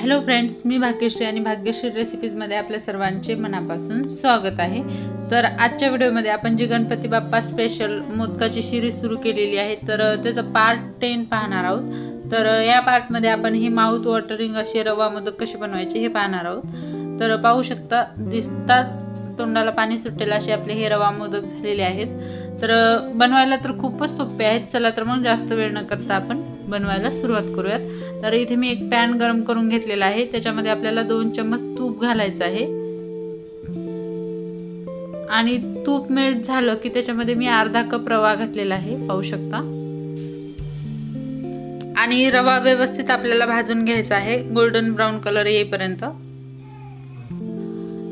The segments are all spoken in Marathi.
हॅलो फ्रेंड्स, मी भाग्यश्री आणि भाग्यश्री रेसिपीजमध्ये आपल्या सर्वांचे मनापासून स्वागत आहे। तर आजच्या व्हिडिओमध्ये आपण जी गणपती बाप्पा स्पेशल मोदकाची सिरीज सुरू केलेली आहे, तर त्याचा पार्ट 10 पाहणार आहोत। तर या पार्टमध्ये आपण ही माउथ वॉटरिंग असे रवा मोदक कसे बनवायचे हे पाहणार आहोत। तर पाहू शकता, दिसताच तोंडाला पाणी सुटेल असे आपले हे रवा मोदक झालेले आहेत। तर बनवायला तर खूपच सोपे आहेत। चला तर मग जास्त वेळ न करता आपण बनवायला सुरुवात करूयात। तर इथे मी एक पॅन गरम करून घेतलेला आहे, त्याच्यामध्ये आपल्याला 2 चम्मच तूप घालायचं आहे आणि तूप मेल्ट झालं की त्याच्यामध्ये मी अर्धा कप रवा घातलेला आहे, पाहू शकता। आणि रवा व्यवस्थित आपल्याला भाजून घ्यायचा आहे गोल्डन ब्राउन कलर येईपर्यंत।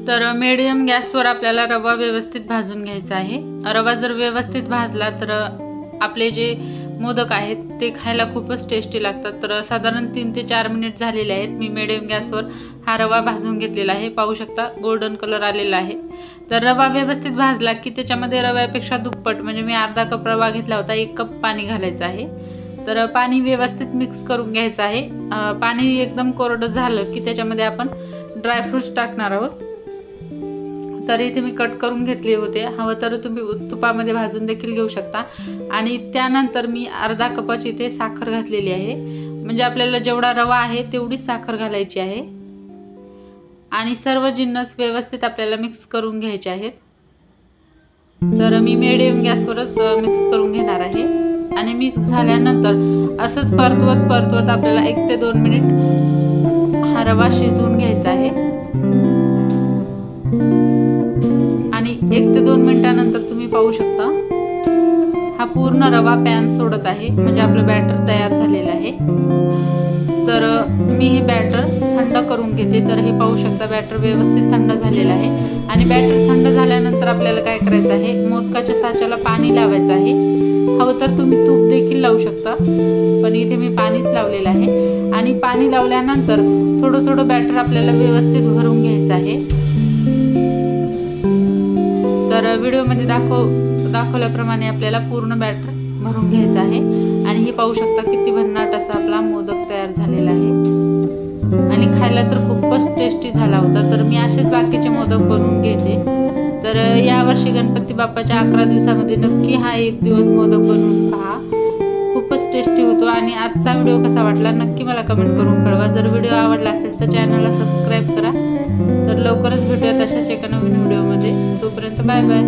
तर मीडियम गॅसवर आपल्याला रवा व्यवस्थित भाजून घ्यायचा आहे। रवा जर व्यवस्थित भाजला तर आपले जे मोदक आहेत ते खायला खूपच टेस्टी लागतात। तर साधारण 3 ते 4 मिनिट झालेले आहेत। मी मीडियम गॅसवर हा रवा भाजून घेतलेला आहे, पाहू शकता गोल्डन कलर आलेला आहे। तर रवा व्यवस्थित भाजला की त्याच्यामध्ये रव्यापेक्षा दुप्पट म्हणजे मी अर्धा कप रवा घेतला होता, 1 कप पाणी घालायचं आहे। तर पाणी व्यवस्थित मिक्स करून घ्यायचं आहे। पाणी एकदम कोरडं झालं की त्याच्यामध्ये आपण ड्रायफ्रुट्स टाकणार आहोत। तर इथे मी कट करून घेतले होते, हवं तर तुम्ही तुपामध्ये भाजून देखील घेऊ शकता। आणि त्यानंतर मी अर्धा कपाची इथे साखर घातलेली आहे, म्हणजे आपल्याला जेवढा रवा आहे तेवढीच साखर घालायची आहे। आणि सर्व जिन्नस व्यवस्थित आपल्याला मिक्स करून घ्यायचे आहेत। तर मी मीडियम गॅसवरच मिक्स करून घेणार आहे। आणि मिक्स झाल्यानंतर असंच परतवत आपल्याला 1 ते 2 मिनिट हा रवा शिजवून घ्यायचा आहे। आणि 1 ते 2 मिनिटानंतर तुम्ही पाहू शकता हा पूर्ण रवा पॅन सोडत आहे, म्हणजे आपलं बॅटर तयार झालेलं आहे। तर मी हे बॅटर थंड करून घेते। तर हे पाहू शकता बॅटर व्यवस्थित थंड झालेलं आहे। आणि बॅटर थंड झाल्यानंतर आपल्याला काय करायचं आहे, मोदकाच्या साच्याला पाणी लावायचं आहे। हवं तर तुम्ही तूप देखील लावू शकता, पण इथे मी पाणीच लावलेलं आहे। आणि पाणी लावल्यानंतर थोडं बॅटर आपल्याला व्यवस्थित भरून घ्यायचं आहे। तर व्हिडिओमध्ये दाखवल्याप्रमाणे आपल्याला पूर्ण बॅटर भरून घ्यायचं आहे। आणि हे पाहू शकता किती भन्नाट असा आपला मोदक तयार झालेला आहे। आणि खायला तर खूपच टेस्टी झाला होता। तर मी असेच बाकीचे मोदक बनवून घेते। तर यावर्षी गणपती बाप्पाच्या 11 दिवसामध्ये नक्की हा एक दिवस मोदक बनवून पहा, खूपच टेस्टी होतो। आणि आजचा व्हिडिओ कसा वाटला नक्की मला कमेंट करून कळवा। जर व्हिडिओ आवडला असेल तर चॅनलला सबस्क्राईब करा। तर लवकरच भेटूयात अशाच एका नवीन व्हिडिओमध्ये। तोपर्यंत बाय बाय।